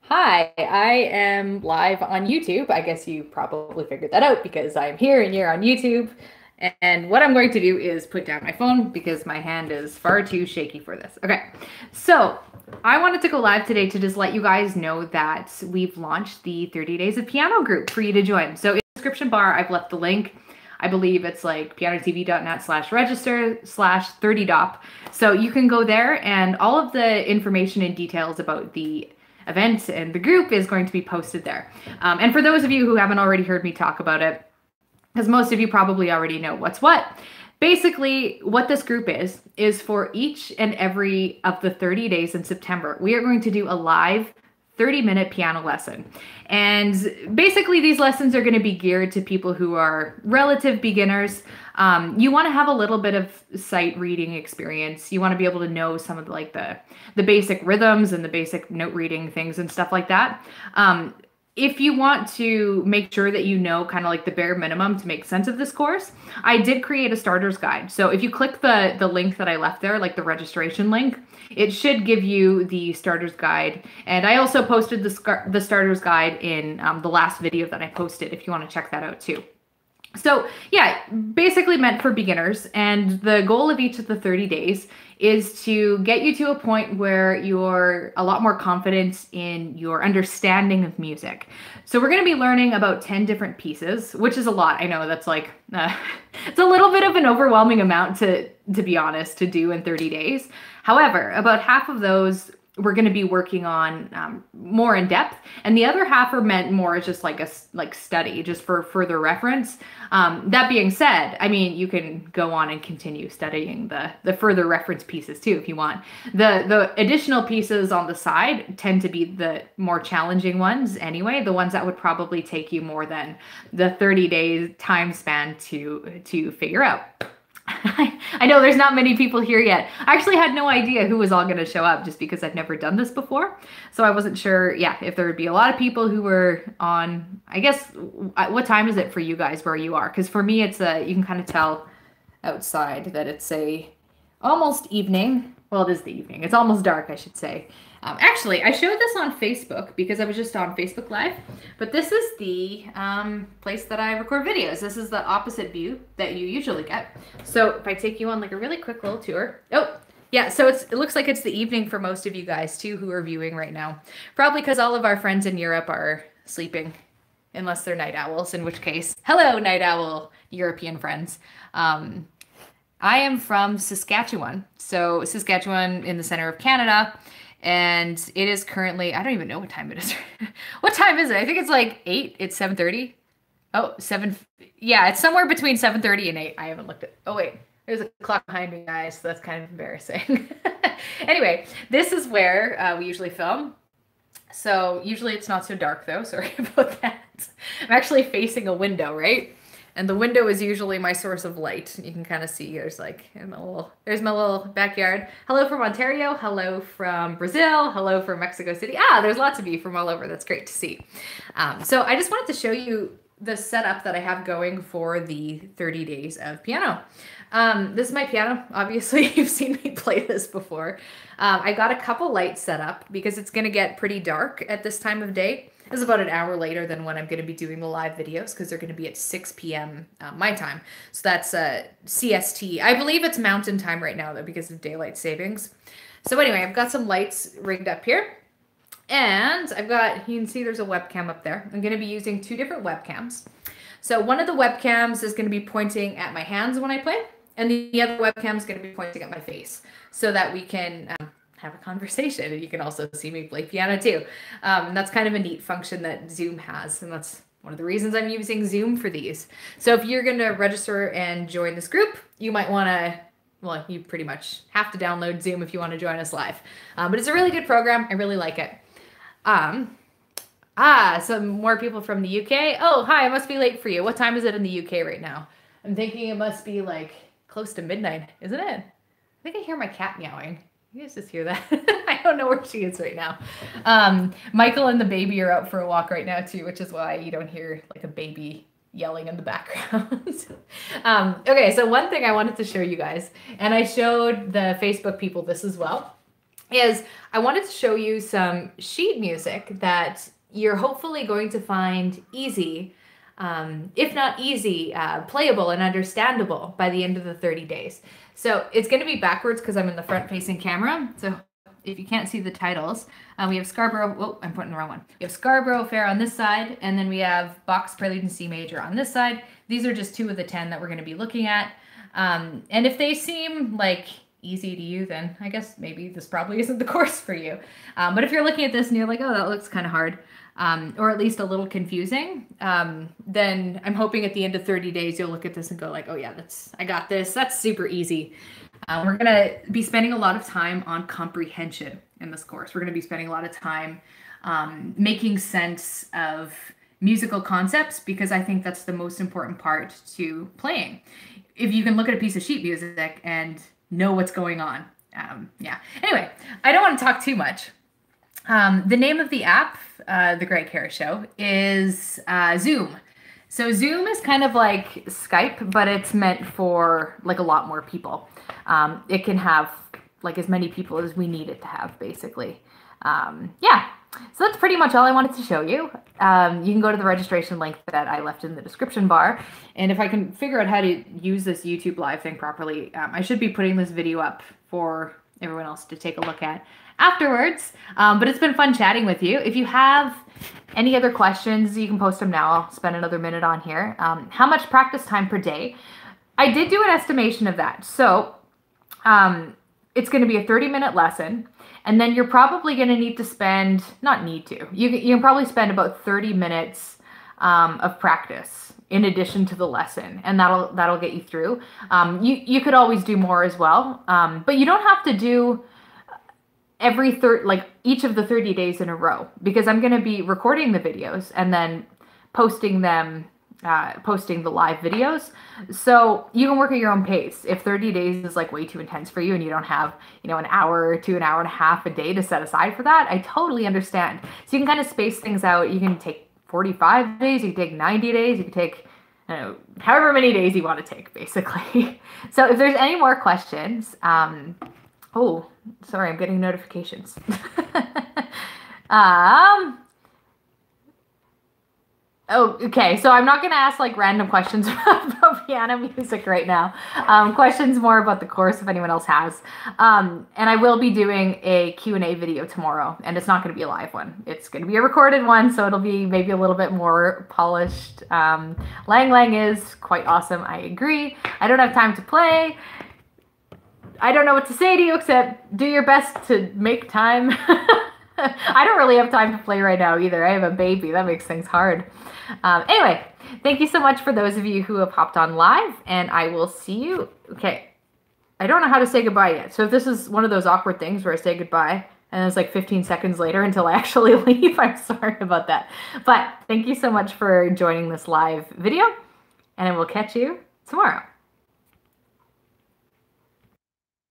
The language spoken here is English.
Hi, I am live on YouTube. I guess you probably figured that out because I'm here and you're on YouTube. And what I'm going to do is put down my phone because my hand is far too shaky for this. Okay, so I wanted to go live today to just let you guys know that we've launched the 30 Days of Piano group for you to join. So in the description bar, I've left the link. I believe it's like pianotv.net/register/30dop. So you can go there and all of the information and details about the event and the group is going to be posted there. And for those of you who haven't already heard me talk about it, because most of you probably already know what's what, basically what this group is for each and every of the 30 days in September, we are going to do a live 30-minute piano lesson. And basically these lessons are going to be geared to people who are relative beginners. You want to have a little bit of sight reading experience. You want to be able to know some of the basic rhythms and the basic note reading things and stuff like that. If you want to make sure that you know kind of like the bare minimum to make sense of this course, I did create a starter's guide. So if you click the link that I left there, like the registration link, it should give you the starter's guide. And I also posted the starter's guide in the last video that I posted if you want to check that out too. So yeah, basically meant for beginners. And the goal of each of the 30 days is to get you to a point where you're a lot more confident in your understanding of music. So we're going to be learning about 10 different pieces, which is a lot. I know that's like, it's a little bit of an overwhelming amount to be honest, to do in 30 days. However, about half of those we're going to be working on more in depth, and the other half are meant more as just like a study, just for further reference. That being said, I mean, you can go on and continue studying the further reference pieces too if you want. The additional pieces on the side tend to be the more challenging ones anyway, the ones that would probably take you more than the 30-day time span to figure out. I know there's not many people here yet. I actually had no idea who was all going to show up just because I've never done this before. So I wasn't sure, yeah, if there would be a lot of people who were on, I guess, what time is it for you guys where you are? Because for me, it's you can kind of tell outside that it's almost evening. Well, it is the evening. It's almost dark, I should say. Actually, I showed this on Facebook because I was just on Facebook Live, but this is the place that I record videos. This is the opposite view that you usually get. So if I take you on like a really quick little tour. Oh, yeah, so it looks like it's the evening for most of you guys too who are viewing right now. Probably because all of our friends in Europe are sleeping, unless they're night owls, in which case, hello, night owl European friends. I am from Saskatchewan. So Saskatchewan in the center of Canada. And it is currently, I don't even know what time it is. What time is it? I think it's like 8. It's 7:30. Oh, 7. Yeah, it's somewhere between 7:30 and 8. I haven't looked at, oh wait, there's a clock behind me, guys. So that's kind of embarrassing. Anyway, this is where we usually film. So usually it's not so dark though. Sorry about that. I'm actually facing a window, right? And the window is usually my source of light. You can kind of see there's there's my little backyard. Hello from Ontario. Hello from Brazil. Hello from Mexico City. Ah, there's lots of you from all over. That's great to see. So I just wanted to show you the setup that I have going for the 30 days of piano. This is my piano. Obviously, you've seen me play this before. I got a couple lights set up because it's going to get pretty dark at this time of day. This is about an hour later than when I'm going to be doing the live videos because they're going to be at 6 p.m. My time. So that's CST. I believe it's mountain time right now though because of daylight savings. So anyway, I've got some lights rigged up here. And I've got, you can see there's a webcam up there. I'm going to be using 2 different webcams. So one of the webcams is going to be pointing at my hands when I play. And the other webcam is going to be pointing at my face so that we can have a conversation, and you can also see me play piano too. And that's kind of a neat function that Zoom has, and that's one of the reasons I'm using Zoom for these. So if you're going to register and join this group, you might want to, well, you pretty much have to download Zoom if you want to join us live. But it's a really good program. I really like it. Some more people from the UK. Oh, hi, it must be late for you. What time is it in the UK right now? I'm thinking it must be like close to midnight, isn't it? I think I hear my cat meowing. You guys just hear that? I don't know where she is right now. Michael and the baby are out for a walk right now too, which is why you don't hear like a baby yelling in the background. Okay, so one thing I wanted to show you guys, and I showed the Facebook people this as well. is I wanted to show you some sheet music that you're hopefully going to find easy, if not easy, playable and understandable by the end of the 30 days. So it's going to be backwards because I'm in the front-facing camera. So if you can't see the titles, we have Scarborough. Oh, I'm putting the wrong one. We have Scarborough Fair on this side, and then we have Bach's Prelude in C Major on this side. These are just 2 of the 10 that we're going to be looking at. And if they seem like easy to you, then I guess maybe this probably isn't the course for you. But if you're looking at this and you're like, oh, that looks kind of hard, or at least a little confusing, then I'm hoping at the end of 30 days, you'll look at this and go like, oh yeah, I got this. That's super easy. We're going to be spending a lot of time on comprehension in this course. We're going to be spending a lot of time making sense of musical concepts, because I think that's the most important part to playing. If you can look at a piece of sheet music and know what's going on. Yeah. Anyway, I don't want to talk too much. The name of the app, The Greg Harris Show, is Zoom. So Zoom is kind of like Skype, but it's meant for like a lot more people. It can have like as many people as we need it to have, basically. Yeah. So that's pretty much all I wanted to show you. You can go to the registration link that I left in the description bar. And if I can figure out how to use this YouTube live thing properly, I should be putting this video up for everyone else to take a look at afterwards. But it's been fun chatting with you. If you have any other questions, you can post them now. I'll spend another minute on here. How much practice time per day? I did do an estimation of that. So it's going to be a 30-minute lesson. And then you're probably going to need to spend, not need to, you can probably spend about 30 minutes of practice in addition to the lesson. And that'll get you through. You could always do more as well. But you don't have to do each of the 30 days in a row, because I'm going to be recording the videos and then posting them, posting the live videos. So you can work at your own pace. If 30 days is like way too intense for you and you don't have, an hour to an hour and a half a day to set aside for that, I totally understand. So you can kind of space things out. You can take 45 days, you can take 90 days, you can take however many days you want to take, basically. So if there's any more questions, oh, sorry, I'm getting notifications. Oh, okay. So I'm not going to ask like random questions about piano music right now. Questions more about the course if anyone else has. And I will be doing a Q&A video tomorrow, and it's not going to be a live one. It's going to be a recorded one, so it'll be maybe a little bit more polished. Lang Lang is quite awesome. I agree. I don't have time to play. I don't know what to say to you except do your best to make time. I don't really have time to play right now either. I have a baby. That makes things hard. Anyway, thank you so much for those of you who have hopped on live, and I will see you. Okay, I don't know how to say goodbye yet. So if this is one of those awkward things where I say goodbye and it's like 15 seconds later until I actually leave, I'm sorry about that. But thank you so much for joining this live video, and I will catch you tomorrow.